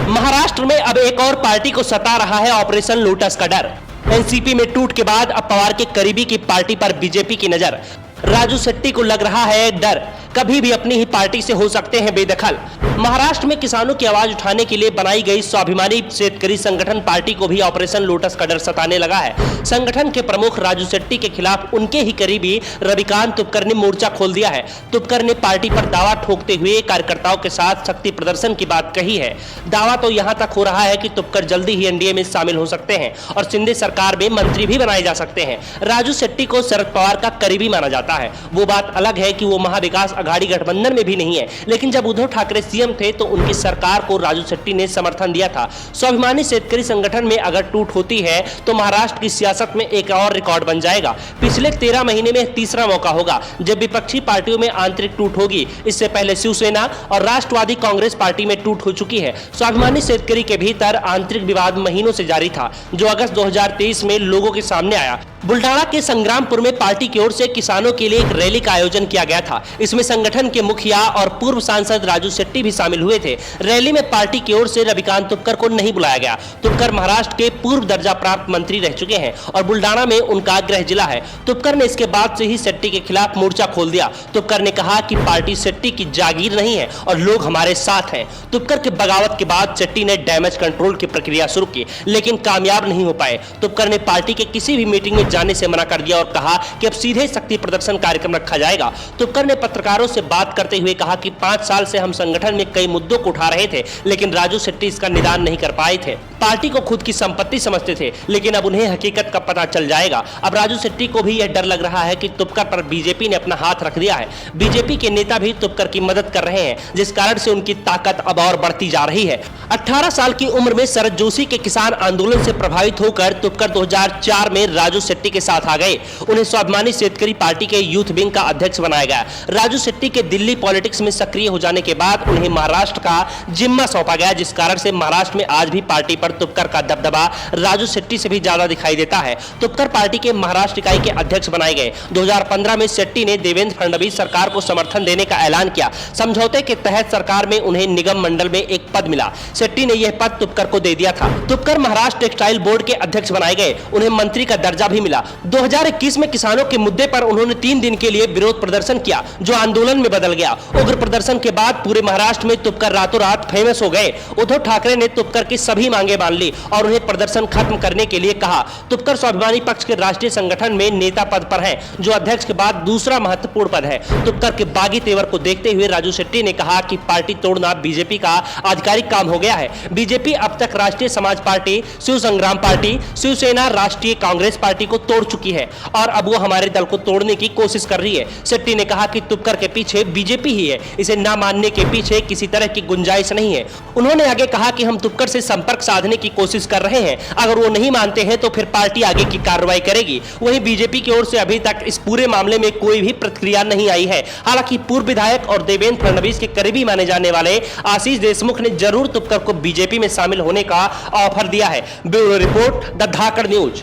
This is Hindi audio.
महाराष्ट्र में अब एक और पार्टी को सता रहा है ऑपरेशन लोटस का डर। एनसीपी में टूट के बाद अब पवार के करीबी की पार्टी पर बीजेपी की नजर। राजू शेट्टी को लग रहा है डर, कभी भी अपनी ही पार्टी से हो सकते हैं बेदखल। महाराष्ट्र में किसानों की आवाज उठाने के लिए बनाई गई स्वाभिमानी शेतकरी संगठन पार्टी को भी ऑपरेशन लोटस का डर सताने लगा है। संगठन के प्रमुख राजू शेट्टी के खिलाफ उनके ही करीबी रविकांत तुपकर ने मोर्चा खोल दिया है। तुपकर ने पार्टी पर दावा ठोकते हुए कार्यकर्ताओं के साथ शक्ति प्रदर्शन की बात कही है। दावा तो यहां तक हो रहा है कि तुपकर जल्दी ही एनडीए में शामिल हो सकते हैं और शिंदे सरकार में मंत्री भी बनाए जा सकते हैं। राजू शेट्टी को शरद पवार का करीबी माना जाता है। वो बात अलग है कि वो महाविकास अघाड़ी गठबंधन में भी नहीं है, लेकिन जब उद्धव ठाकरे सीएम थे तो उनकी सरकार को राजू शेट्टी ने समर्थन दिया था। स्वाभिमानी शेतकरी संगठन में अगर टूट होती है तो महाराष्ट्र की सियासत में एक और रिकॉर्ड बन जाएगा। पिछले 13 महीने में तीसरा मौका होगा जब विपक्षी पार्टियों में आंतरिक टूट होगी। इससे पहले शिवसेना और राष्ट्रवादी कांग्रेस पार्टी में टूट हो चुकी है। स्वाभिमानी शेतकरी के भीतर आंतरिक विवाद महीनों से जारी था, जो अगस्त 2023 में लोगों के सामने आया। बुल्डाना के संग्रामपुर में पार्टी की ओर से किसानों के लिए एक रैली का आयोजन किया गया था। इसमें संगठन के मुखिया और पूर्व सांसद राजू शेट्टी भी शामिल हुए थे। रैली में पार्टी की ओर से रविकांत तुपकर को नहीं बुलाया गया। तुपकर महाराष्ट्र के पूर्व दर्जा प्राप्त मंत्री रह चुके हैं और बुल्डाना में उनका गृह जिला है। तुपकर ने इसके बाद से ही शेट्टी के खिलाफ मोर्चा खोल दिया। तुपकर ने कहा कि पार्टी शेट्टी की जागीर नहीं है और लोग हमारे साथ हैं। तुपकर के बगावत के बाद शेट्टी ने डैमेज कंट्रोल की प्रक्रिया शुरू की, लेकिन कामयाब नहीं हो पाए। तुपकर ने पार्टी के किसी भी मीटिंग में जाने से मना कर दिया और कहा कि अब सीधे शक्ति प्रदर्शन कार्यक्रम रखा जाएगा। तुपकर ने पत्रकारों से बात करते हुए कहा कि 5 साल से हम संगठन में कई मुद्दों को उठा रहे थे, लेकिन राजू शेट्टी इसका निदान नहीं कर पाए थे। पार्टी को खुद की संपत्ति समझते थे, लेकिन अब उन्हें हकीकत का पता चल जाएगा। अब राजू शेट्टी को भी यह डर लग रहा है कि तुपकर पर बीजेपी ने अपना हाथ रख दिया है। बीजेपी के नेता भी तुपकर की मदद कर रहे हैं, जिस कारण से उनकी ताकत अब और बढ़ती जा रही है। 18 साल की उम्र में शरद जोशी के किसान आंदोलन से प्रभावित होकर तुपकर 2004 में राजू शेट्टी के साथ आ गए। उन्हें स्वाभिमानी शेतकरी पार्टी के यूथ विंग का अध्यक्ष बनाया गया। राजू शेट्टी के दिल्ली पॉलिटिक्स में सक्रिय हो जाने के बाद उन्हें महाराष्ट्र का जिम्मा सौंपा गया, जिस कारण से महाराष्ट्र में आज भी पार्टी पर तुपकर का दबदबा राजू शेट्टी से भी ज्यादा दिखाई देता है। तुपकर पार्टी के महाराष्ट्र इकाई के अध्यक्ष बनाए गए। 2015 में शेट्टी ने देवेंद्र फडणवीस सरकार को समर्थन देने का ऐलान किया। समझौते के तहत सरकार में उन्हें निगम मंडल में एक पद मिला। शेट्टी ने यह पद तुपकर को दे दिया था। तुपकर महाराष्ट्र टेक्सटाइल बोर्ड के अध्यक्ष बनाए गए। उन्हें मंत्री का दर्जा भी मिला। 2021 में किसानों के मुद्दे पर उन्होंने 3 दिन के लिए विरोध प्रदर्शन किया, जो आंदोलन में बदल गया। उग्र प्रदर्शन के बाद पूरे महाराष्ट्र में तुपकर रातों रात फेमस हो गए। उद्धव ठाकरे ने तुपकर की सभी मांगे मान ली और उन्हें प्रदर्शन खत्म करने के लिए कहा। तुपकर स्वाभिमानी पक्ष के राष्ट्रीय संगठन में नेता पद पर हैं, जो अध्यक्ष के बाद दूसरा महत्वपूर्ण पद है। तुपकर के बागी तेवर को देखते हुए राजू शेट्टी ने कहा कि पार्टी तोड़ना बीजेपी का आधिकारिक काम हो गया है। बीजेपी अब तक राष्ट्रीय समाज पार्टी, शिव संग्राम पार्टी, शिवसेना, राष्ट्रीय कांग्रेस पार्टी को तोड़ चुकी है और अब वो हमारे दल को तोड़ने की कोशिश कर रही है। शेट्टी ने कहा कि तुपकर के पीछे बीजेपी ही है, इसे ना मानने के पीछे किसी तरह की गुंजाइश नहीं है। उन्होंने आगे कहा कि हम तुपकर से संपर्क साधने की कोशिश कर रहे हैं, अगर वो नहीं मानते हैं तो फिर पार्टी आगे की कार्रवाई करेगी। वहीं बीजेपी की ओर से अभी तक इस पूरे मामले में कोई भी प्रतिक्रिया नहीं आई है। हालांकि पूर्व विधायक और देवेंद्र फडणवीस के करीबी माने जाने वाले आशीष देशमुख ने जरूर तुपकर को बीजेपी में शामिल होने का ऑफर दिया है। Bureau report, the Dhakad news.